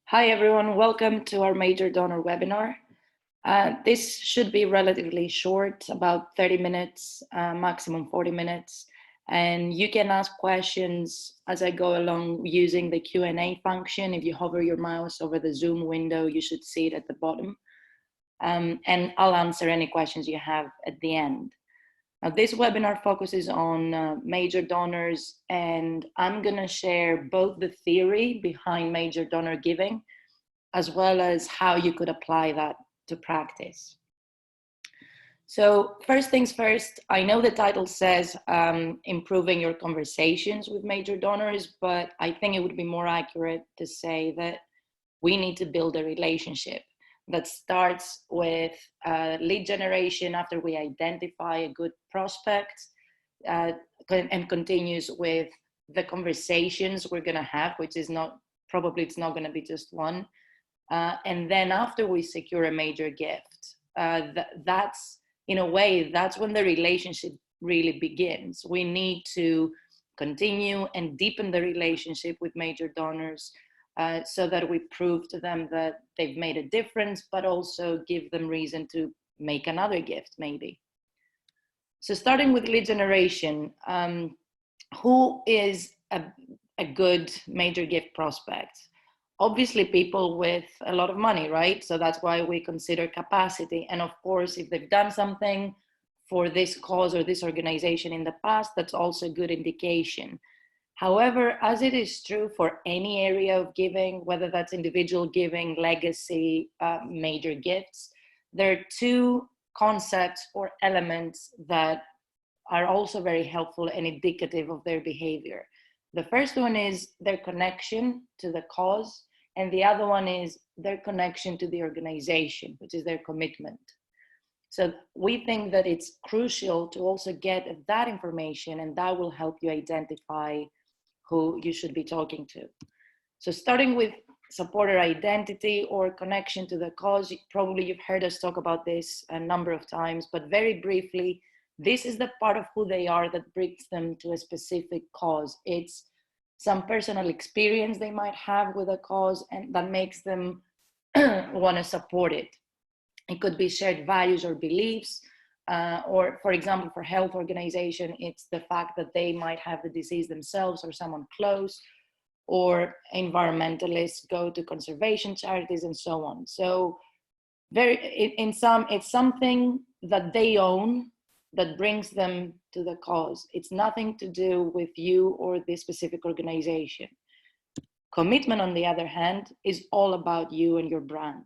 Hi everyone, welcome to our major donor webinar. This should be relatively short, about 30 minutes, maximum 40 minutes. And you can ask questions as I go along using the Q&A function. If you hover your mouse over the Zoom window, you should see it at the bottom. And I'll answer any questions you have at the end. Now, this webinar focuses on major donors, and I'm going to share both the theory behind major donor giving, as well as how you could apply that to practice. So first things first, I know the title says improving your conversations with major donors, but I think it would be more accurate to say that we need to build a relationship that starts with lead generation after we identify a good prospect and continues with the conversations we're going to have, which is probably it's not going to be just one. And then after we secure a major gift, that's in a way, that's when the relationship really begins. We need to continue and deepen the relationship with major donors so that we prove to them that they've made a difference, but also give them reason to make another gift maybe. So starting with lead generation, who is a good major gift prospect? Obviously people with a lot of money, right? So that's why we consider capacity. And of course, if they've done something for this cause or this organization in the past, that's also a good indication. However, as it is true for any area of giving, whether that's individual giving, legacy, major gifts, there are two concepts or elements that are also very helpful and indicative of their behavior. The first one is their connection to the cause, and the other one is their connection to the organization, which is their commitment. So we think that it's crucial to also get that information, and that will help you identify who you should be talking to. So starting with supporter identity or connection to the cause, probably you've heard us talk about this a number of times, but very briefly, this is the part of who they are that brings them to a specific cause. It's some personal experience they might have with a cause and that makes them want to support it. It could be shared values or beliefs, or for example, for health organization, it's the fact that they might have the disease themselves or someone close, or environmentalists go to conservation charities and so on. So it's something that they own that brings them to the cause. It's nothing to do with you or this specific organization. Commitment, on the other hand, is all about you and your brand.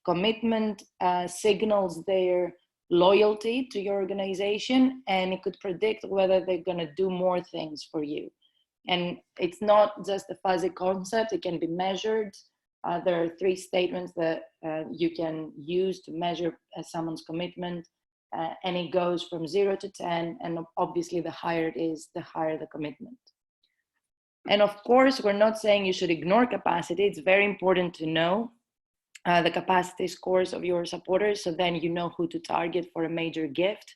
Commitment signals their loyalty to your organization, and it could predict whether they're going to do more things for you. And it's not just a fuzzy concept, it can be measured. There are 3 statements that you can use to measure someone's commitment. And it goes from 0 to 10, and obviously the higher it is, the higher the commitment. And of course, we're not saying you should ignore capacity. It's very important to know the capacity scores of your supporters, so then you know who to target for a major gift.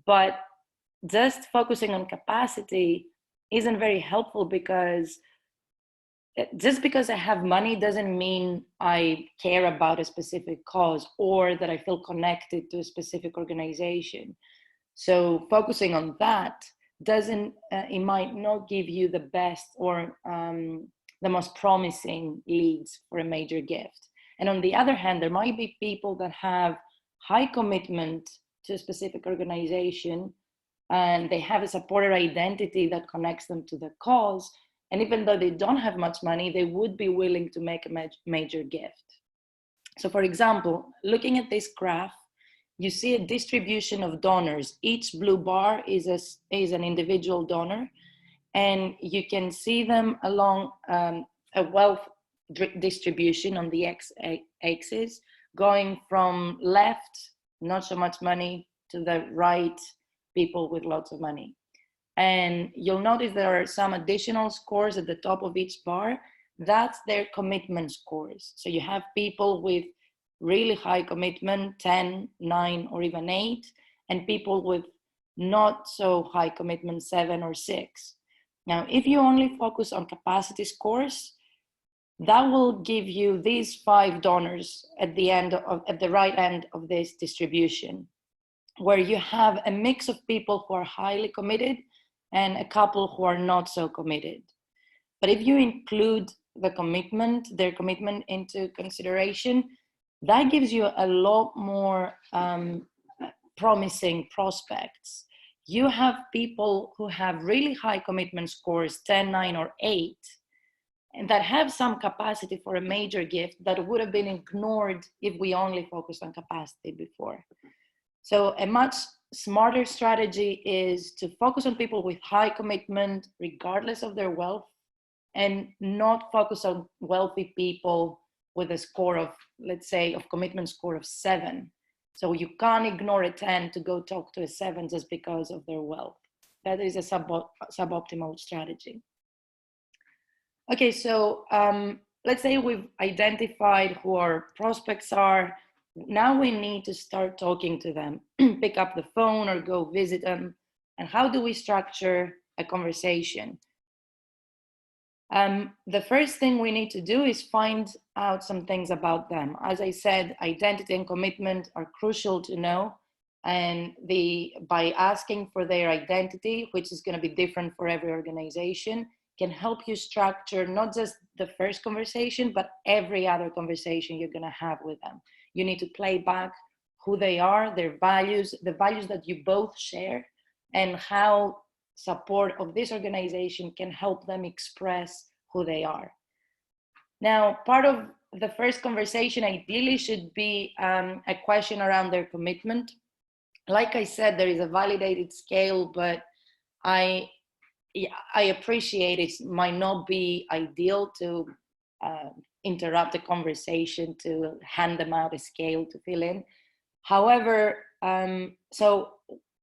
But just focusing on capacity isn't very helpful, because just because I have money doesn't mean I care about a specific cause or that I feel connected to a specific organization. So focusing on that doesn't, it might not give you the best or the most promising leads for a major gift. And on the other hand, there might be people that have high commitment to a specific organization, and they have a supporter identity that connects them to the cause. And even though they don't have much money, they would be willing to make a major gift. So for example, looking at this graph, you see a distribution of donors. Each blue bar is an individual donor, and you can see them along a wealth distribution on the x-axis, going from left, not so much money, to the right, people with lots of money. And you'll notice there are some additional scores at the top of each bar. That's their commitment scores. So you have people with really high commitment, 10, 9, or even 8, and people with not so high commitment, 7 or 6. Now, if you only focus on capacity scores, That will give you these 5 donors at the right end of this distribution, where you have a mix of people who are highly committed and a couple who are not so committed. But if you include their commitment into consideration, that gives you a lot more promising prospects. You have people who have really high commitment scores, 10, 9, or 8, and that have some capacity for a major gift that would have been ignored if we only focused on capacity before. So a much smarter strategy is to focus on people with high commitment, regardless of their wealth, and not focus on wealthy people with a score of, let's say, of commitment score of 7. So you can't ignore a 10 to go talk to a 7 just because of their wealth. That is a suboptimal strategy. Okay, so let's say we've identified who our prospects are. Now we need to start talking to them, pick up the phone or go visit them. And how do we structure a conversation? The first thing we need to do is find out some things about them. As I said, identity and commitment are crucial to know. And by asking for their identity, which is going to be different for every organization, can help you structure not just the first conversation, but every other conversation you're going to have with them. You need to play back who they are, their values, the values that you both share, and how support of this organization can help them express who they are. Now, part of the first conversation ideally should be a question around their commitment. Like I said, there is a validated scale, but I appreciate it might not be ideal to interrupt the conversation to hand them out a scale to fill in. However, so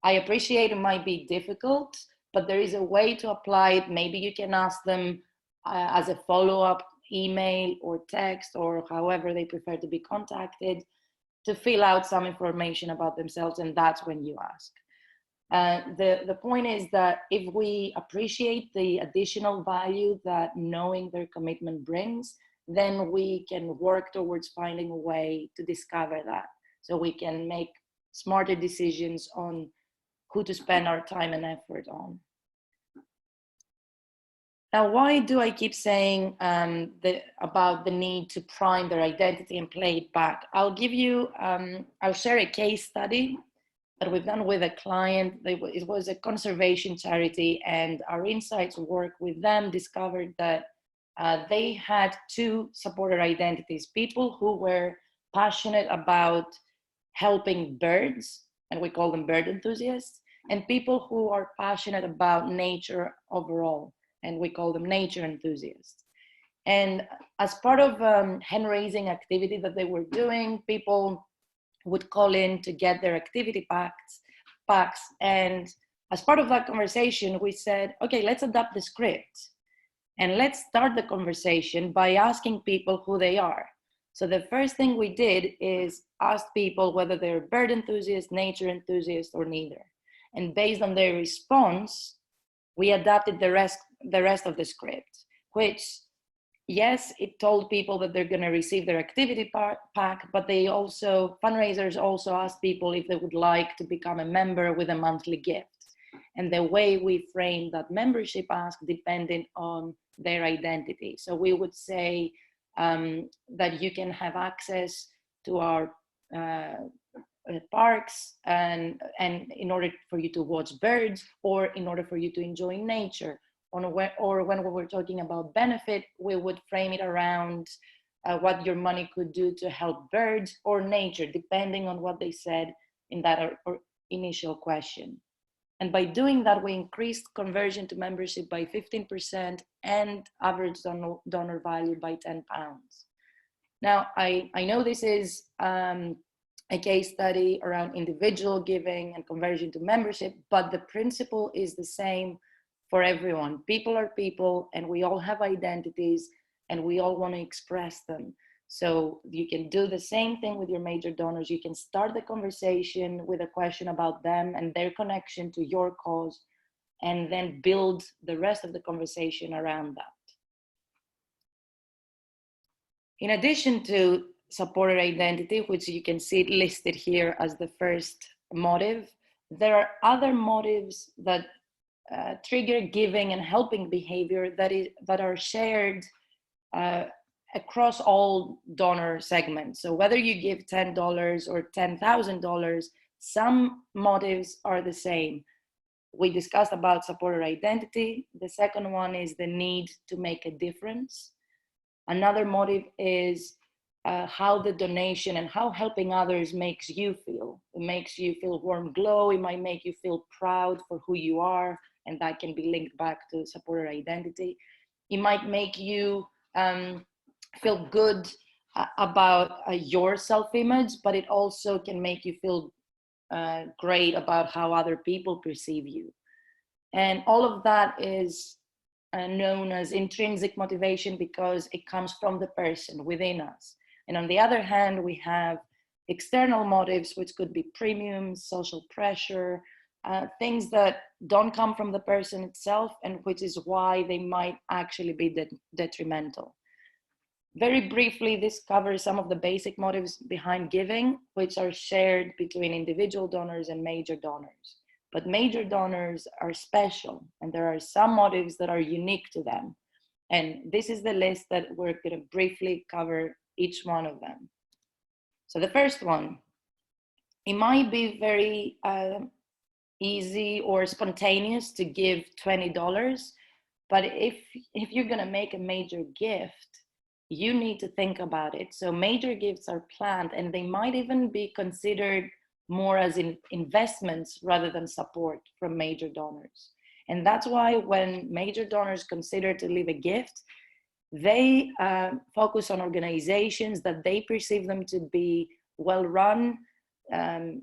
I appreciate it might be difficult, but there is a way to apply it. Maybe you can ask them as a follow-up email or text, or however they prefer to be contacted, to fill out some information about themselves, and that's when you ask. The point is that if we appreciate the additional value that knowing their commitment brings, then we can work towards finding a way to discover that, so we can make smarter decisions on who to spend our time and effort on. Now, why do I keep saying about the need to prime their identity and play it back? I'll share a case study that we've done with a client. It was a conservation charity, and our insights work with them discovered that they had 2 supporter identities: people who were passionate about helping birds, and we call them bird enthusiasts, and people who are passionate about nature overall, and we call them nature enthusiasts. And as part of hen raising activity that they were doing, people would call in to get their activity packs. And as part of that conversation, we said, okay, let's adapt the script. And let's start the conversation by asking people who they are. So the first thing we did is ask people whether they're bird enthusiasts, nature enthusiasts, or neither. And based on their response, we adapted the rest of the script, which, yes, it told people that they're going to receive their activity pack, but fundraisers also asked people if they would like to become a member with a monthly gift. And the way we framed that membership ask depended on their identity. So we would say that you can have access to our parks and in order for you to watch birds, or in order for you to enjoy nature. Or when we were talking about benefit, we would frame it around what your money could do to help birds or nature, depending on what they said in that initial question. And by doing that, we increased conversion to membership by 15% and average donor value by £10. Now, I know this is a case study around individual giving and conversion to membership, but the principle is the same for everyone. People are people, and we all have identities, and we all want to express them. So you can do the same thing with your major donors. You can start the conversation with a question about them and their connection to your cause, and then build the rest of the conversation around that. In addition to supporter identity, which you can see listed here as the first motive, there are other motives that trigger giving and helping behavior that are shared across all donor segments. So whether you give $10 or $10,000, some motives are the same. We discussed about supporter identity. The second one is the need to make a difference. Another motive is how the donation and how helping others makes you feel. It makes you feel warm glow. It might make you feel proud for who you are, and that can be linked back to supporter identity. It might make you feel good about your self-image, but it also can make you feel great about how other people perceive you. And all of that is known as intrinsic motivation because it comes from the person within us. And on the other hand, we have external motives, which could be premiums, social pressure, things that don't come from the person itself, and which is why they might actually be detrimental. Very briefly, this covers some of the basic motives behind giving, which are shared between individual donors and major donors. But major donors are special, and there are some motives that are unique to them. And this is the list that we're going to briefly cover each one of them. So the first one, it might be very easy or spontaneous to give $20, but if you're going to make a major gift, you need to think about it. So major gifts are planned, and they might even be considered more as investments rather than support from major donors. And that's why when major donors consider to leave a gift, they focus on organizations that they perceive them to be well-run,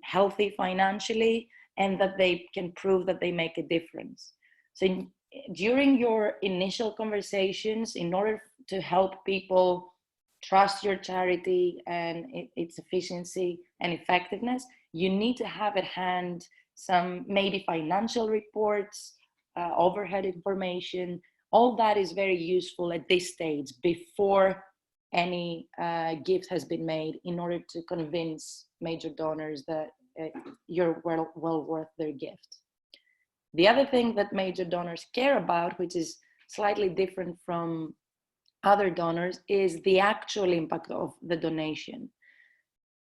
healthy financially, and that they can prove that they make a difference. So during your initial conversations, in order to help people trust your charity and its efficiency and effectiveness, you need to have at hand some maybe financial reports, overhead information. All that is very useful at this stage before any gift has been made, in order to convince major donors that you're well worth their gift. The other thing that major donors care about, which is slightly different from other donors, is the actual impact of the donation.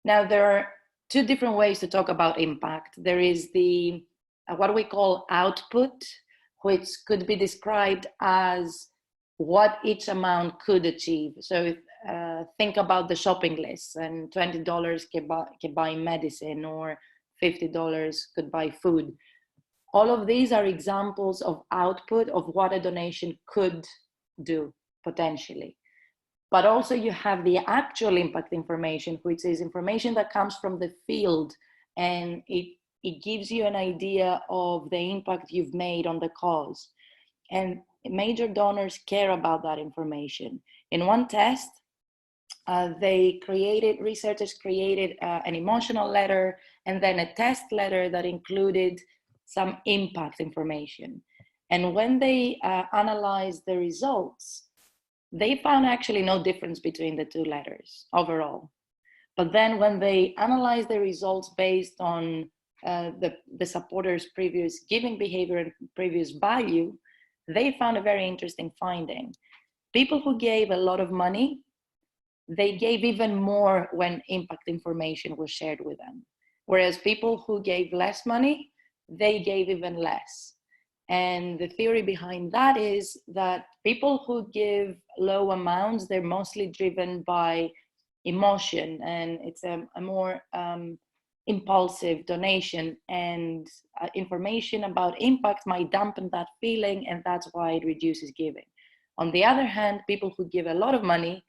Now, there are two different ways to talk about impact. There is the what we call output, which could be described as what each amount could achieve. So think about the shopping list, and $20 can buy medicine, or $50 could buy food. All of these are examples of output of what a donation could do potentially. But also you have the actual impact information, which is information that comes from the field, and it gives you an idea of the impact you've made on the cause. And major donors care about that information. In one test, researchers created an emotional letter and then a test letter that included some impact information. And when they analyzed the results, they found actually no difference between the two letters overall. But then when they analyzed the results based on the supporters' previous giving behavior and previous value, they found a very interesting finding. People who gave a lot of money, they gave even more when impact information was shared with them. Whereas people who gave less money, they gave even less. And the theory behind that is that people who give low amounts, they're mostly driven by emotion, and it's a more impulsive donation, and information about impact might dampen that feeling, and that's why it reduces giving. On the other hand, people who give a lot of money,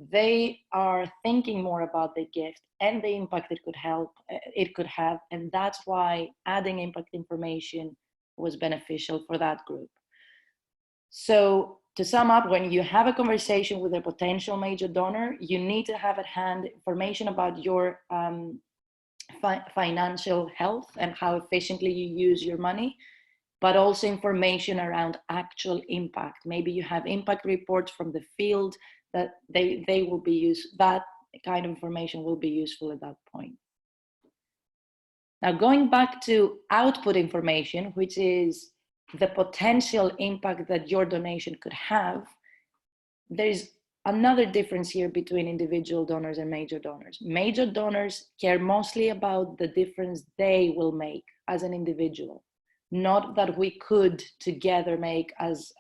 they are thinking more about the gift and the impact it could have, and that's why adding impact information was beneficial for that group. So to sum up, when you have a conversation with a potential major donor, you need to have at hand information about your financial health and how efficiently you use your money, but also information around actual impact. Maybe you have impact reports from the field that they will be used, that kind of information will be useful at that point. Now, going back to output information, which is the potential impact that your donation could have, there's another difference here between individual donors and major donors. Major donors care mostly about the difference they will make as an individual, not that we could together make as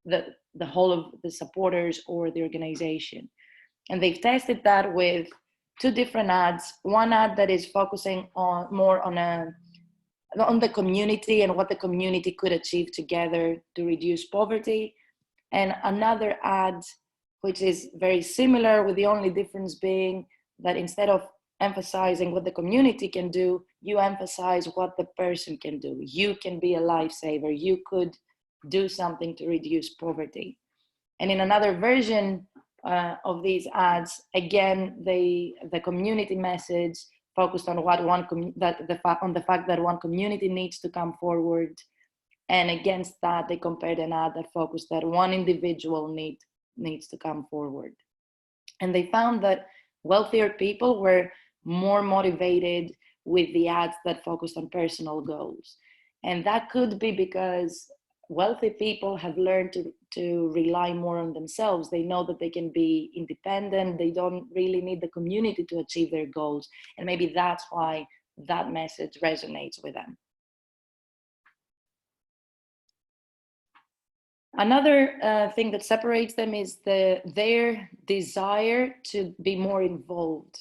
the whole of the supporters or the organization. And they've tested that with two different ads. One ad that is focusing on more on the community and what the community could achieve together to reduce poverty, and another ad which is very similar, with the only difference being that instead of emphasizing what the community can do, you emphasize what the person can do. You can be a lifesaver. You could do something to reduce poverty. And in another version of these ads, again, the community message focused on what on the fact that one community needs to come forward, and against that they compared an ad that focused that one individual needs to come forward. And they found that wealthier people were more motivated with the ads that focused on personal goals. And that could be because wealthy people have learned to rely more on themselves. They know that they can be independent. They don't really need the community to achieve their goals. And maybe that's why that message resonates with them. Another thing that separates them is their desire to be more involved.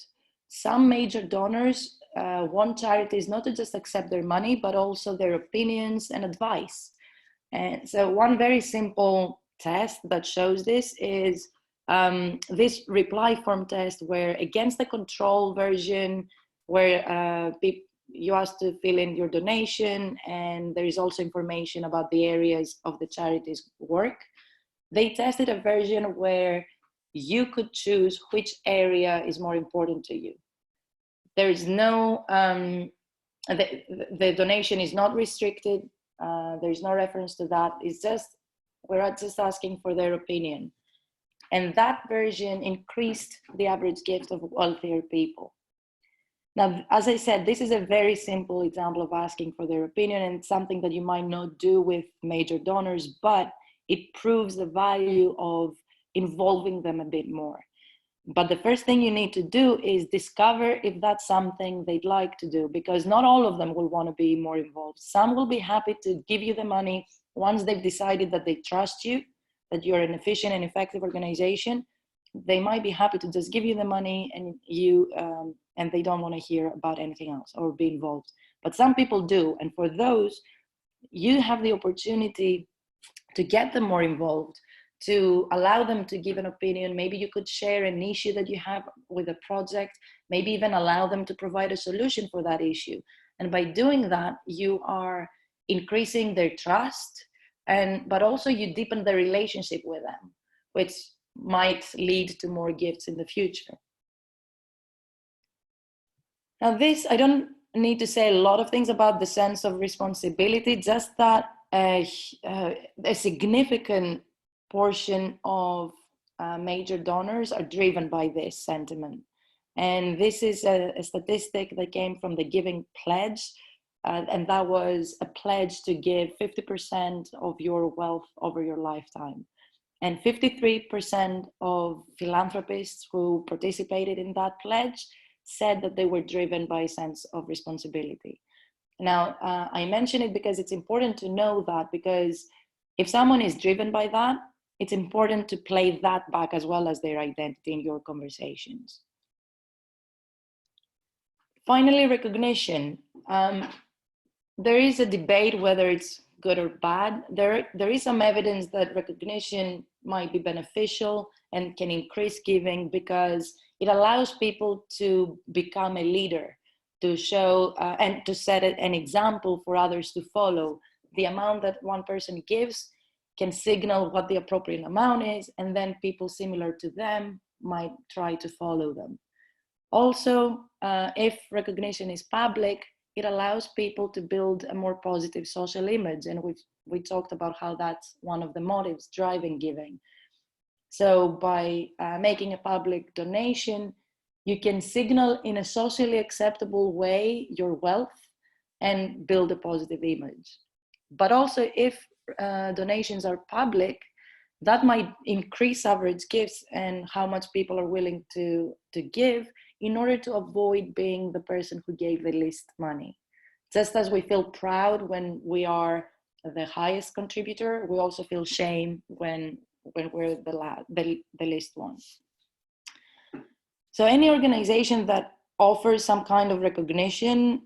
Some major donors want charities not to just accept their money, but also their opinions and advice. And so one very simple test that shows this is this reply form test, where against the control version, where you ask to fill in your donation, and there is also information about the areas of the charity's work. They tested a version where you could choose which area is more important to you. There is no, the donation is not restricted. There's no reference to that. It's just, we're just asking for their opinion. And that version increased the average gift of wealthier people. Now, as I said, this is a very simple example of asking for their opinion, and it's something that you might not do with major donors, but it proves the value of involving them a bit more. But the first thing you need to do is discover if that's something they'd like to do, because not all of them will want to be more involved. Some will be happy to give you the money once they've decided that they trust you, that you're an efficient and effective organization. They might be happy to just give you the money and and they don't want to hear about anything else or be involved. But some people do, and for those, you have the opportunity to get them more involved, to allow them to give an opinion. Maybe you could share an issue that you have with a project, maybe even allow them to provide a solution for that issue. And by doing that, you are increasing their trust, but also you deepen the relationship with them, which might lead to more gifts in the future. Now this, I don't need to say a lot of things about the sense of responsibility, just that a significant portion of major donors are driven by this sentiment. And this is a statistic that came from the Giving Pledge, and that was a pledge to give 50% of your wealth over your lifetime. And 53% of philanthropists who participated in that pledge said that they were driven by a sense of responsibility. Now, I mention it because it's important to know that, because if someone is driven by that, it's important to play that back as well as their identity in your conversations. Finally, recognition. There is a debate whether it's good or bad. There is some evidence that recognition might be beneficial and can increase giving, because it allows people to become a leader, to show and to set an example for others to follow. The amount that one person gives can signal what the appropriate amount is, and then people similar to them might try to follow them. Also, if recognition is public, it allows people to build a more positive social image, and we talked about how that's one of the motives driving giving. So by making a public donation, you can signal in a socially acceptable way your wealth and build a positive image. But also if donations are public, that might increase average gifts and how much people are willing to give in order to avoid being the person who gave the least money. Just as we feel proud when we are the highest contributor, we also feel shame when we're the least ones. So any organization that offers some kind of recognition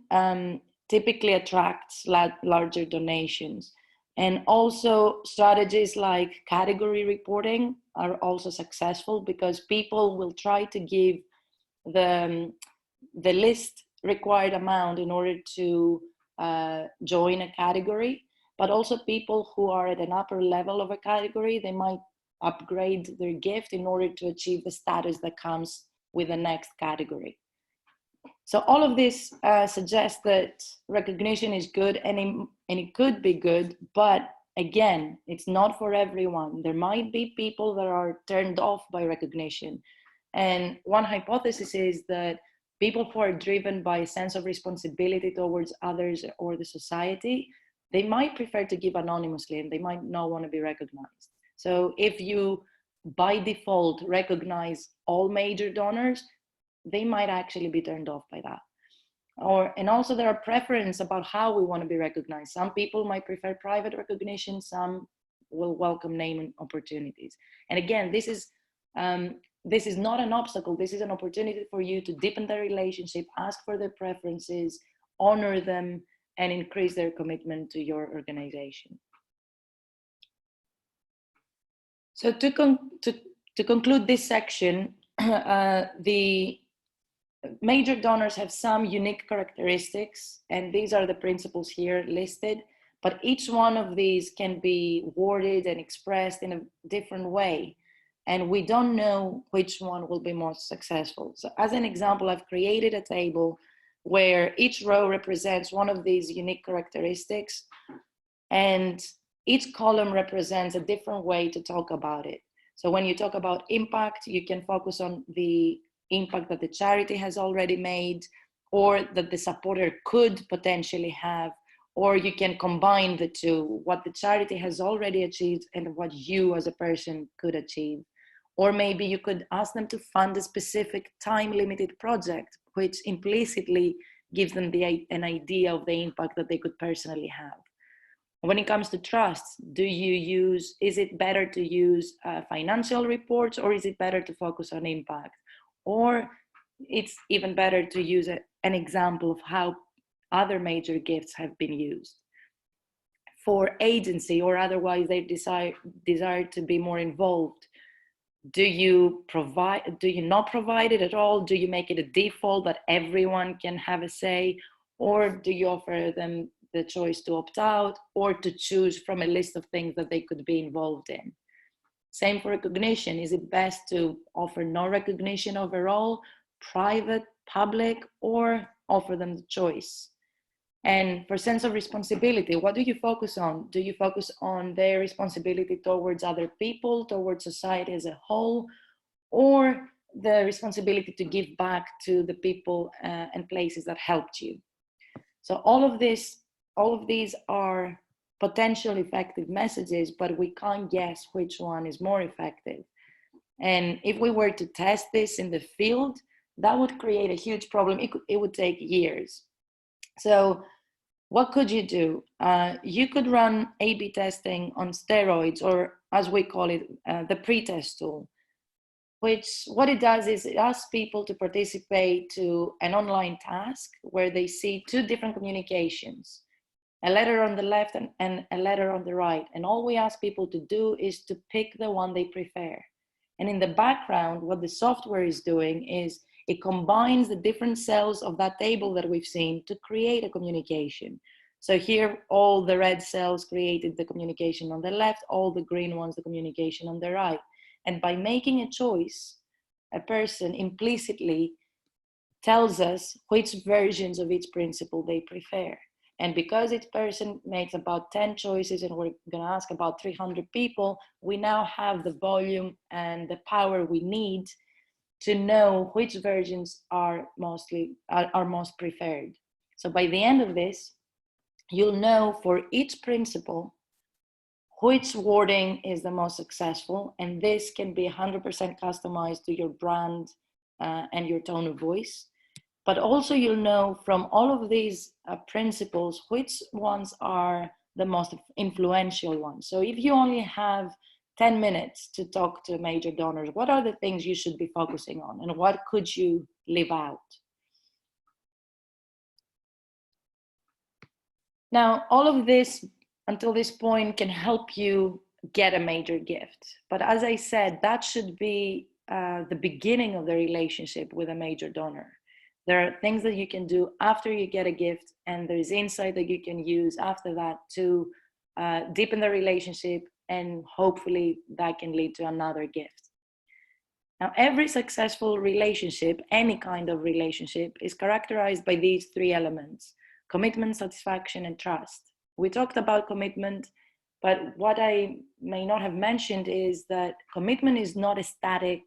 typically attracts larger donations. And also strategies like category reporting are also successful because people will try to give the least required amount in order to join a category. But also people who are at an upper level of a category, they might upgrade their gift in order to achieve the status that comes with the next category. So all of this suggests that recognition is good and it could be good, but again, it's not for everyone. There might be people that are turned off by recognition. And one hypothesis is that people who are driven by a sense of responsibility towards others or the society, they might prefer to give anonymously and they might not want to be recognized. So if you by default recognize all major donors, they might actually be turned off by that. And also there are preferences about how we want to be recognized. Some people might prefer private recognition, some will welcome naming opportunities. And again, this is not an obstacle, this is an opportunity for you to deepen the relationship, ask for their preferences, honor them, and increase their commitment to your organization. So to conclude this section, the major donors have some unique characteristics, and these are the principles here listed, but each one of these can be worded and expressed in a different way, and we don't know which one will be most successful. So as an example, I've created a table where each row represents one of these unique characteristics, and each column represents a different way to talk about it. So when you talk about impact, you can focus on the impact that the charity has already made, or that the supporter could potentially have, or you can combine the two, what the charity has already achieved and what you as a person could achieve. Or maybe you could ask them to fund a specific time-limited project, which implicitly gives them an idea of the impact that they could personally have. When it comes to trusts, is it better to use financial reports, or is it better to focus on impact? Or it's even better to use an example of how other major gifts have been used. For agency or otherwise they desire to be more involved, do you not provide it at all? Do you make it a default that everyone can have a say? Or do you offer them the choice to opt out or to choose from a list of things that they could be involved in? Same for recognition. Is it best to offer no recognition overall, private, public, or offer them the choice? And for sense of responsibility, what do you focus on? Do you focus on their responsibility towards other people, towards society as a whole, or the responsibility to give back to the people and places that helped you? So all of these are potential effective messages, but we can't guess which one is more effective. And if we were to test this in the field, that would create a huge problem. It would take years. So what could you do? You could run A/B testing on steroids, or as we call it, the pretest tool, which what it does is it asks people to participate to an online task where they see two different communications, a letter on the left and a letter on the right. And all we ask people to do is to pick the one they prefer. And in the background, what the software is doing is it combines the different cells of that table that we've seen to create a communication. So here, all the red cells created the communication on the left, all the green ones, the communication on the right. And by making a choice, a person implicitly tells us which versions of each principle they prefer. And because each person makes about 10 choices and we're going to ask about 300 people, we now have the volume and the power we need to know which versions are most preferred. So by the end of this, you'll know for each principle which wording is the most successful, and this can be 100% customized to your brand and your tone of voice. But also you'll know from all of these principles which ones are the most influential ones. So if you only have 10 minutes to talk to major donors, what are the things you should be focusing on and what could you leave out? Now, all of this until this point can help you get a major gift. But as I said, that should be the beginning of the relationship with a major donor. There are things that you can do after you get a gift, and there's insight that you can use after that to deepen the relationship, and hopefully that can lead to another gift. Now, every successful relationship, any kind of relationship, is characterized by these three elements: commitment, satisfaction, and trust. We talked about commitment, but what I may not have mentioned is that commitment is not a static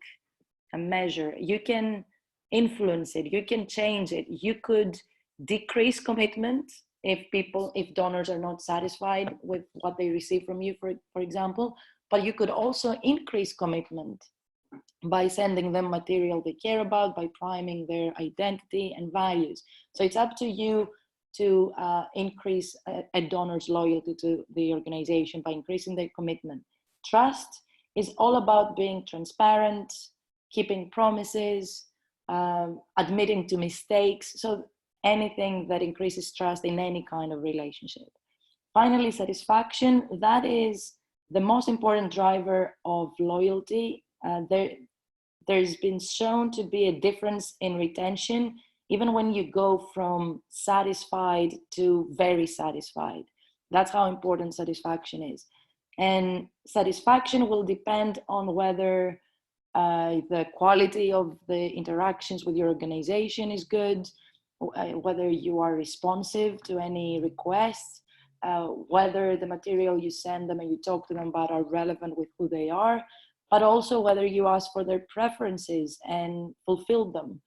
measure. You can influence it, you can change it. You could decrease commitment if donors are not satisfied with what they receive from you, for example, but you could also increase commitment by sending them material they care about, by priming their identity and values. So it's up to you to increase a donor's loyalty to the organization by increasing their commitment. Trust is all about being transparent, keeping promises, admitting to mistakes. So anything that increases trust in any kind of relationship. Finally, satisfaction, that is the most important driver of loyalty. There's been shown to be a difference in retention even when you go from satisfied to very satisfied. That's how important satisfaction is. And satisfaction will depend on whether the quality of the interactions with your organization is good, whether you are responsive to any requests, whether the material you send them and you talk to them about are relevant with who they are, but also whether you ask for their preferences and fulfill them.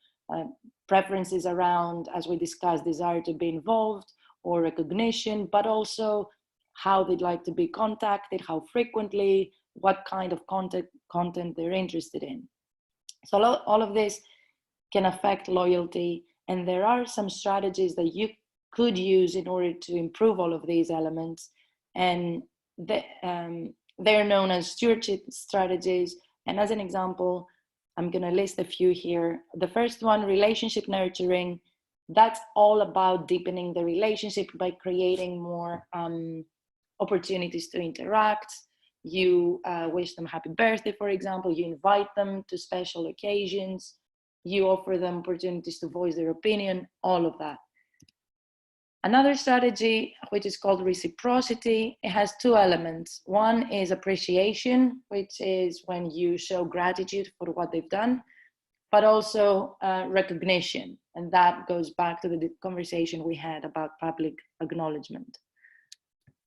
Preferences around, as we discussed, desire to be involved or recognition, but also how they'd like to be contacted, how frequently, what kind of content they're interested in. So all of this can affect loyalty, and there are some strategies that you could use in order to improve all of these elements, and they're known as stewardship strategies. And as an example, I'm going to list a few here. The first one, relationship nurturing. That's all about deepening the relationship by creating more opportunities to interact. You wish them happy birthday, for example. You invite them to special occasions. You offer them opportunities to voice their opinion, all of that. Another strategy, which is called reciprocity, it has two elements. One is appreciation, which is when you show gratitude for what they've done, but also recognition. And that goes back to the conversation we had about public acknowledgement.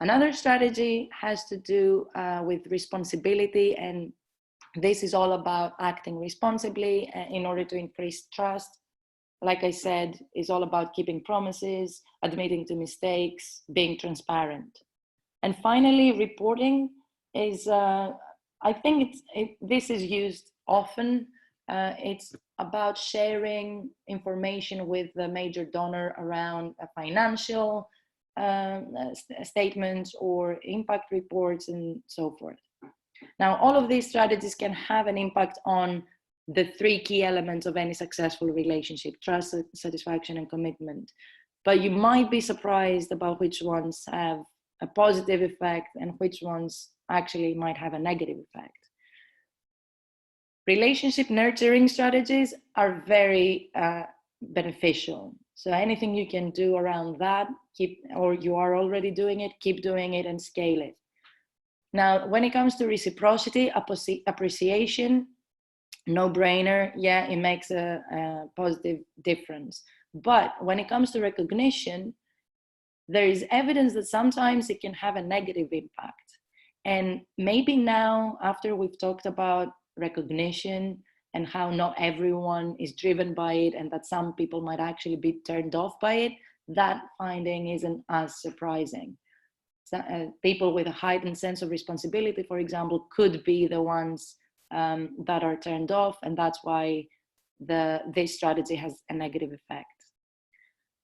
Another strategy has to do with responsibility, and this is all about acting responsibly in order to increase trust. Like I said, is all about keeping promises, admitting to mistakes, being transparent. And finally, reporting is, I think this is used often. It's about sharing information with the major donor around a financial statements or impact reports and so forth. Now, all of these strategies can have an impact on the three key elements of any successful relationship: trust, satisfaction, and commitment. But you might be surprised about which ones have a positive effect and which ones actually might have a negative effect. Relationship nurturing strategies are very beneficial. So anything you can do around that, or you are already doing it, keep doing it and scale it. Now, when it comes to reciprocity, appreciation, no-brainer, yeah, it makes a positive difference. But when it comes to recognition, there is evidence that sometimes it can have a negative impact. And maybe now, after we've talked about recognition and how not everyone is driven by it, and that some people might actually be turned off by it, that finding isn't as surprising. People with a heightened sense of responsibility, for example, could be the ones that are turned off, and that's why this strategy has a negative effect.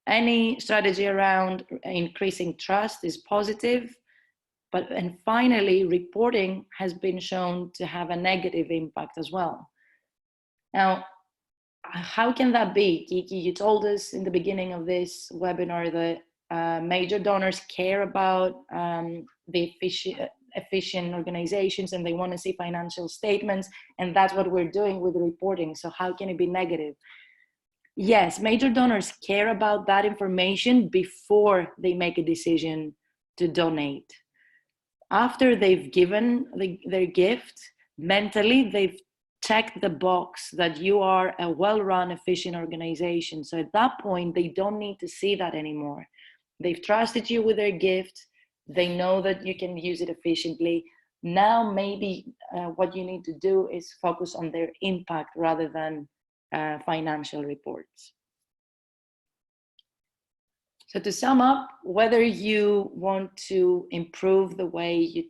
Any strategy around increasing trust is positive, and finally, reporting has been shown to have a negative impact as well. Now, how can that be? Kiki, you told us in the beginning of this webinar that major donors care about the efficient organizations, and they want to see financial statements, and that's what we're doing with the reporting. So how can it be negative? Yes, major donors care about that information before they make a decision to donate. After they've given their gift, mentally they've checked the box that you are a well-run, efficient organization. So at that point, they don't need to see that anymore. They've trusted you with their gift. They know that you can use it efficiently. Now, maybe what you need to do is focus on their impact rather than financial reports. So to sum up, whether you want to improve the way you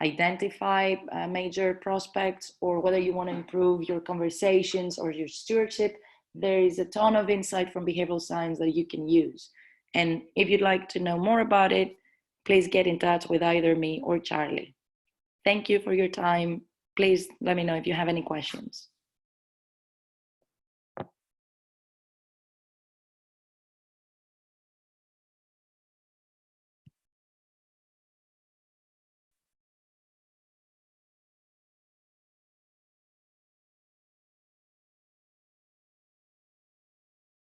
identify major prospects, or whether you want to improve your conversations or your stewardship, there is a ton of insight from behavioral science that you can use. And if you'd like to know more about it, please get in touch with either me or Charlie. Thank you for your time. Please let me know if you have any questions.